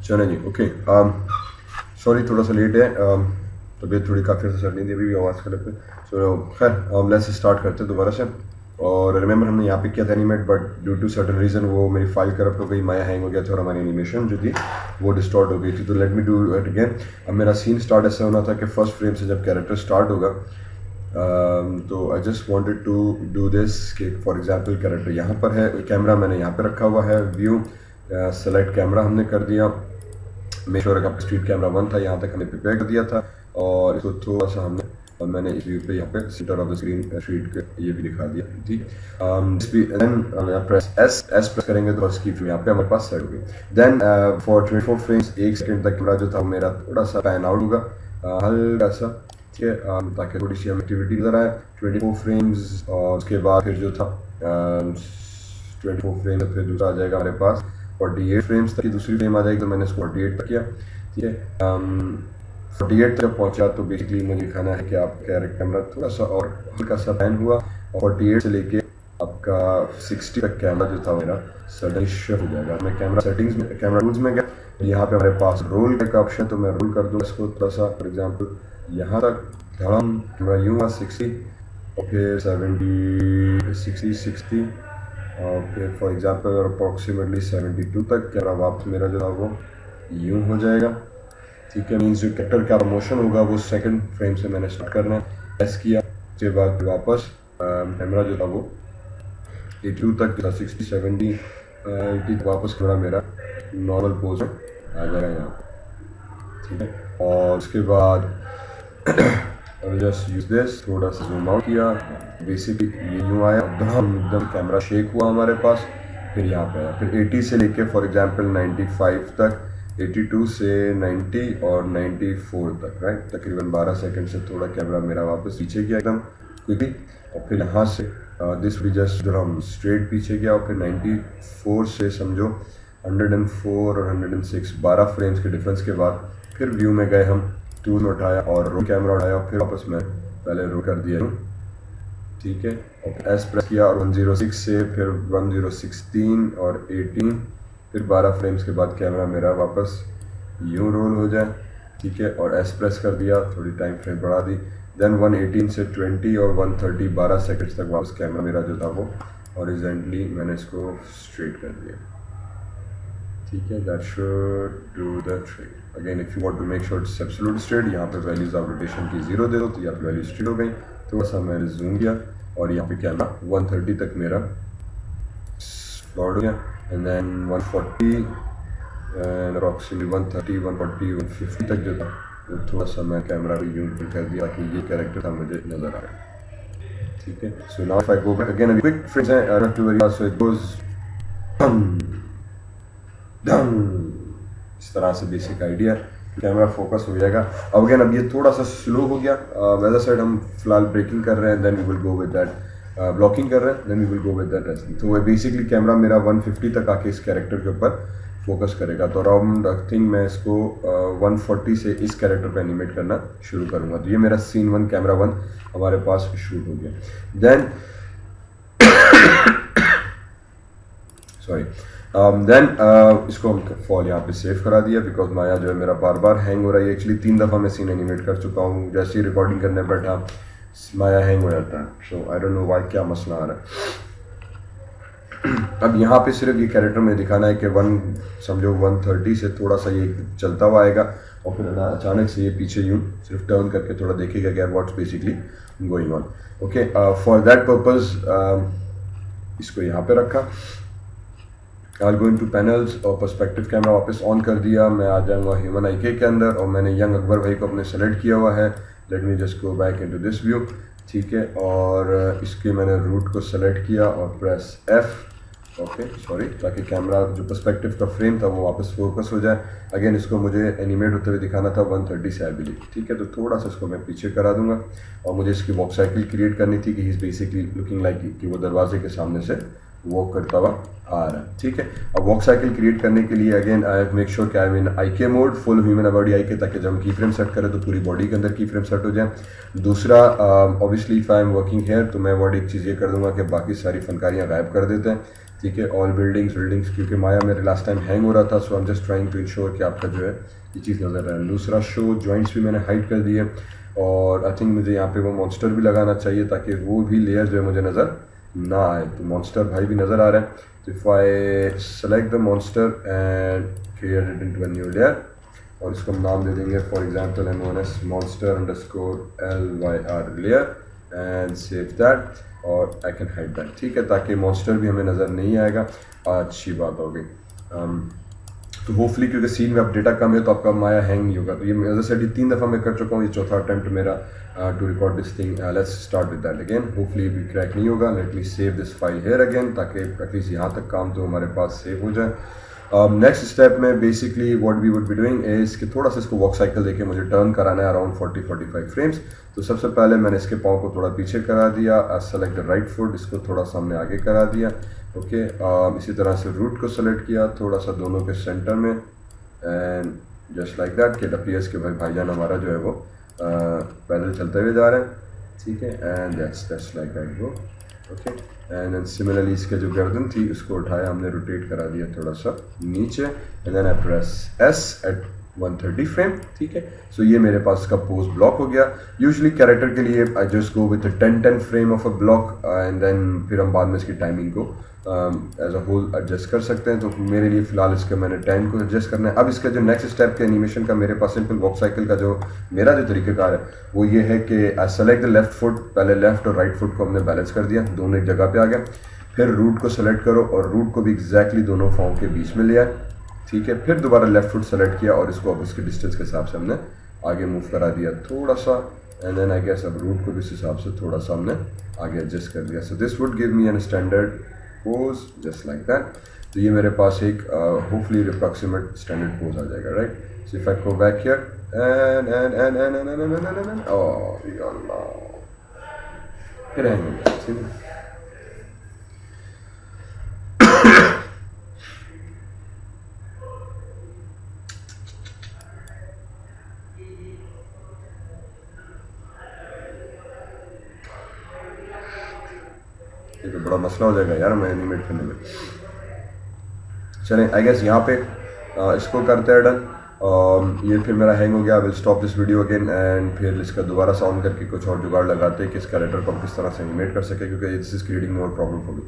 चले जी okay. Sorry थोड़ा सा लेट है, तबीयत थोड़ी काफ़ी असर नहीं दी अभी भी आवाज़ खराब पे। सो खैर लेट्स स्टार्ट करते हैं दोबारा से। और रिमेंबर हमने यहाँ पे किया था animate, but due to certain reason वो मेरी फाइल करप्ट हो गई, माया हैंग हो गया था और हमारी एनिमेशन जो थी वो डिस्टॉर्ट हो गई थी। तो let me do it again. अब मेरा सीन स्टार्ट ऐसा होना था कि फर्स्ट फ्रेम से जब कैरेक्टर स्टार्ट होगा तो I just wanted to do this कि फॉर एग्जांपल कैरेक्टर यहाँ पर है, कैमरा मैंने यहाँ पे रखा हुआ है, व्यू सेलेक्ट कैमरा हमने कर दिया, मेक श्योर का स्ट्रीट कैमरा 1 था, यहाँ तक हमने प्रिपेयर कर दिया था। और इसको थोड़ा सा हमने और मैंने इस व्यू पे यहाँ पे centre of the screen street ये भी दिखा दिया, ठीक। देन प्रेस एस प्रेस करेंगे तो बस की यहाँ पे हमारे पास सेट होगी। देन फॉर 24 फ्रेम्स 1 सेकंड तक कैमरा जो था मेरा थोड़ा सा पैन आउट होगा, हल्का सा, ठीक है, ताकि थोड़ी सी एक्टिविटी नजर आए। 24 फ्रेम्स और उसके बाद फिर जो था 24 फ्रेम फिर दूसरा आ जाएगा हमारे पास 48 फ्रेम्स तक की दूसरी फ्रेम आ जाएगी, तो मैंने इसको 48 तक किया, ठीक है। 48 तक पहुंचा तो बेसिकली मुझे दिखाना है कि आप कैमरा थोड़ा सा और हल्का सा पैन हुआ और 48 से लेके आपका 60 तक कैमरा जो था मेरा सडनली शिफ्ट हो जाएगा। मैं कैमरा सेटिंग्स में, कैमरा टूल्स में गया, यहाँ पे हमारे पास रोल का ऑप्शन, तो मैं रोल कर दूँ इसको थोड़ा सा, फॉर एग्जाम्पल यहाँ तक धड़म कैमरा यूँ हुआ 60 और फिर 70 60 और फिर फॉर एग्जाम्पल अप्रॉक्सीमेटली 72 तक कैमरा वापस मेरा जो था वो यूँ हो जाएगा, ठीक है। मीन्स जो कैरेक्टर का मोशन होगा वो सेकंड फ्रेम से मैंने स्टार्ट करना है, प्रेस किया, उसके बाद वापस कैमरा जो था वो 82 तक जो था 60 70 80 वापस कैमरा मेरा नॉर्मल पोज में आ जाएगा यहाँ, ठीक है। और उसके बाद जस्ट यूज दिस, थोड़ा सा जूम आउट किया, बेसिकली ये यूँ आया, एकदम कैमरा शेक हुआ हमारे पास, फिर यहाँ पे आया, फिर 80 से लेके फॉर एग्जांपल 95 तक, 82 से 90 और 94 तक, राइट, तकरीबन 12 सेकंड से थोड़ा कैमरा मेरा वापस पीछे गया एकदम क्विकली, और फिर यहाँ से दिस भी जस्ट जो हम स्ट्रेट पीछे गया, और फिर 94 से समझो 104 और 106 12 फ्रेम्स के डिफरेंस के बाद फिर व्यू में गए, हम टूल उठाया और रोल कैमरा उठाया, फिर वापस मैं पहले रोल कर दिया, ठीक है, और एस प्रेस किया और 106 से फिर 1016 और 18, फिर 12 फ्रेम्स के बाद कैमरा मेरा वापस यूँ रोल हो जाए, ठीक है, और एस प्रेस कर दिया, थोड़ी टाइम फ्रेम बढ़ा दी। देन 118 से 20 और 130 12 सेकंड्स तक वापस कैमरा मेरा जो था वो हॉरिजॉन्टली मैंने इसको स्ट्रेट कर दिया, ठीक है। That should do the trick. Again if you want to make sure it's absolute straight, यहाँ पे वैल्यूज ऑफ रोटेशन की 0 दे दो तो यहाँ पे वैल्यू स्ट्रेट हो गई। थोड़ा सा मैंने जूम किया और यहाँ पे कैमरा 130 तक मेरा फ्लॉर्ड हो गया, एंड देन 140 एंड अप्रॉक्सीमेटली 130 140 150 तक जो था वो थोड़ा सा मैं कैमरा भी यूं कर दिया ताकि ये कैरेक्टर था मुझे नजर आ रहा, ठीक है। So now if I go back again, quick frames है, I have to very so it goes इस तरह से बेसिक आइडिया, कैमरा फोकस हो जाएगा। अब अगेन अब ये थोड़ा सा स्लो हो गया, वेदर साइड हम फिलहाल ब्रेकिंग कर रहे हैं, then we will go with that, blocking कर रहे हैं, then we will go with that resting. तो बेसिकली कैमरा मेरा 150 तक आके इस कैरेक्टर के ऊपर फोकस करेगा, तो अराउंड आई थिंक मैं इसको 140 से इस कैरेक्टर पे एनिमेट करना शुरू करूंगा। तो ये मेरा सीन 1 कैमरा 1 हमारे पास शूट हो गया। देन सॉरी इसको हम फॉल यहाँ पे सेव करा दिया, बिकॉज माया जो है मेरा बार बार हैंग हो रहा है। एक्चुअली 3 दफ़ा मैं सीन एनिमेट कर चुका हूँ, जैसे ही रिकॉर्डिंग करने बैठा माया हैंग हो जाता है, सो आई डोंट नो व्हाई, क्या मसला आ रहा है। अब यहाँ पे सिर्फ ये कैरेक्टर में दिखाना है कि 1 समझो 130 से थोड़ा सा ये चलता हुआ आएगा और फिर अचानक से ये पीछे यूँ सिर्फ टर्न करके थोड़ा देखेगा क्या what's basically going on. Okay, for that purpose इसको यहाँ पे रखा, आई गो इनटू पैनल्स और पर्सपेक्टिव कैमरा वापस ऑन कर दिया, मैं आ जाऊँगा ह्यूमन आईके के अंदर और मैंने यंग अकबर भाई को अपने सेलेक्ट किया हुआ है। Let me just go back into this view, ठीक है, और इसके मैंने रूट को सेलेक्ट किया और प्रेस एफ, ओके सॉरी, ताकि कैमरा जो पर्सपेक्टिव का फ्रेम था वो वापस फोकस हो जाए। अगेन इसको मुझे एनिमेट होते हुए दिखाना था 130 से आई बिलीव, ठीक है, तो थोड़ा सा इसको मैं पीछे करा दूंगा और मुझे इसकी वॉक साइकिल क्रिएट करनी थी कि he is basically looking like कि वो दरवाजे के सामने से वॉक करता हुआ आ रहा है, ठीक है। अब वॉक साइकिल क्रिएट करने के लिए again I have make sure कि I am in IK mode, full human body IK, ताकि जब हम की फ्रेम सेट करें तो पूरी बॉडी के अंदर की फ्रेम सेट हो जाए। दूसरा obviously if I am working here तो मैं वर्ड एक चीज़ ये कर दूंगा कि बाकी सारी फनकारियाँ गायब कर देते हैं, ठीक है। ऑल बिल्डिंग्स क्योंकि माया मेरे लास्ट टाइम हैंग हो रहा था, so I am just trying to ensure कि आपका जो है ये चीज़ नज़र आए। दूसरा शो जॉइंट्स भी मैंने हाइड कर दिए, और आई थिंक मुझे यहाँ पे वो मॉन्स्टर भी लगाना चाहिए ताकि वो भी लेयर जो है मुझे नज़र ना आए। तो मॉन्स्टर भाई भी नज़र आ रहा है। तो if I select the monster and create it into a new layer, और इसको हम नाम दे देंगे for example monster_LYR layer and save that, और आई कैन हाइड दैट। ठीक है, ताकि मॉन्स्टर भी हमें नज़र नहीं आएगा। अच्छी बात हो गई। तो होपफुली क्योंकि सीन में अब डेटा कम है तो आपका माया हैंग नहीं होगा। तो ये एज आई सेड 3 दफ़ा मैं कर चुका हूँ, ये चौथा अटेम्प्ट मेरा to record this thing. Let's start with that again. Hopefully भी क्रैक नहीं होगा। Let me save this file here again, ताकि एटलीस्ट यहाँ तक काम तो हमारे पास सेव हो जाए। नेक्स्ट स्टेप में basically what we would be doing is कि थोड़ा सा इसको वॉक साइकिल देके मुझे टर्न कराना है अराउंड 40-45 फ्रेम्स। तो सबसे पहले मैंने इसके पाँव को थोड़ा पीछे करा दिया, सेलेक्ट द राइट फुट, इसको थोड़ा सामने आगे करा दिया। ओके, इसी तरह से रूट को सेलेक्ट किया थोड़ा सा दोनों के सेंटर में, एंड जस्ट लाइक दैट कि इट अपीयर्स कि भाईजान हमारा जो है वो पैदल चलते हुए जा रहे हैं। ठीक है, and that's like that go. Okay, and then similarly इसके जो गर्दन थी उसको उठाया हमने, रोटेट करा दिया थोड़ा सा नीचे, and then I press S at 130 frame. ठीक है, सो ये मेरे पास का पोज ब्लॉक हो गया। यूजुअली कैरेक्टर के लिए I just go with 10 frame of a block, and then फिर हम बाद में इसकी टाइमिंग को एज अ होल एडजस्ट कर सकते हैं। तो मेरे लिए फिलहाल इसका मैंने 10 को एडजस्ट करना है। अब इसका जो नेक्स्ट स्टेप के एनिमेशन का मेरे पास सिंपल वॉक साइकिल का जो मेरा जो तरीक़ाकार है वो ये है कि I select the left foot, पहले लेफ्ट और राइट फुट को हमने बैलेंस कर दिया, दोनों एक जगह पे आ गया। फिर रूट को सेलेक्ट करो और रूट को भी एग्जैक्टली दोनों पाँव के बीच में लिया। ठीक है, फिर दोबारा लेफ्ट फुट सेलेक्ट किया और इसको अब इसके डिस्टेंस के हिसाब से हमने आगे मूव करा दिया थोड़ा सा, एंड देन आई गेस अब रूट को भी इस हिसाब से थोड़ा सा हमने आगे एडजस्ट कर दिया। So this would give me an standard pose just like that. तो ये मेरे पास एक होपफुली अप्रॉक्सीमेट स्टैंडर्ड पोज आ जाएगा, right. So if I go back here and oh अल्लाह, फिर हैंग हो गया। ठीक है, ये तो बड़ा मसला हो जाएगा यार मैं एनिमेट करने में। चलें, आई गेस यहाँ पे इसको करते हैं डन। ये फिर मेरा हैंग हो गया। Will stop this video again and फिर इसका दोबारा साउंड करके कुछ और जुगाड़ लगाते हैं कि इस कैरेक्टर को हम किस तरह से एनिमेट कर सके, क्योंकि this is creating more problem for me.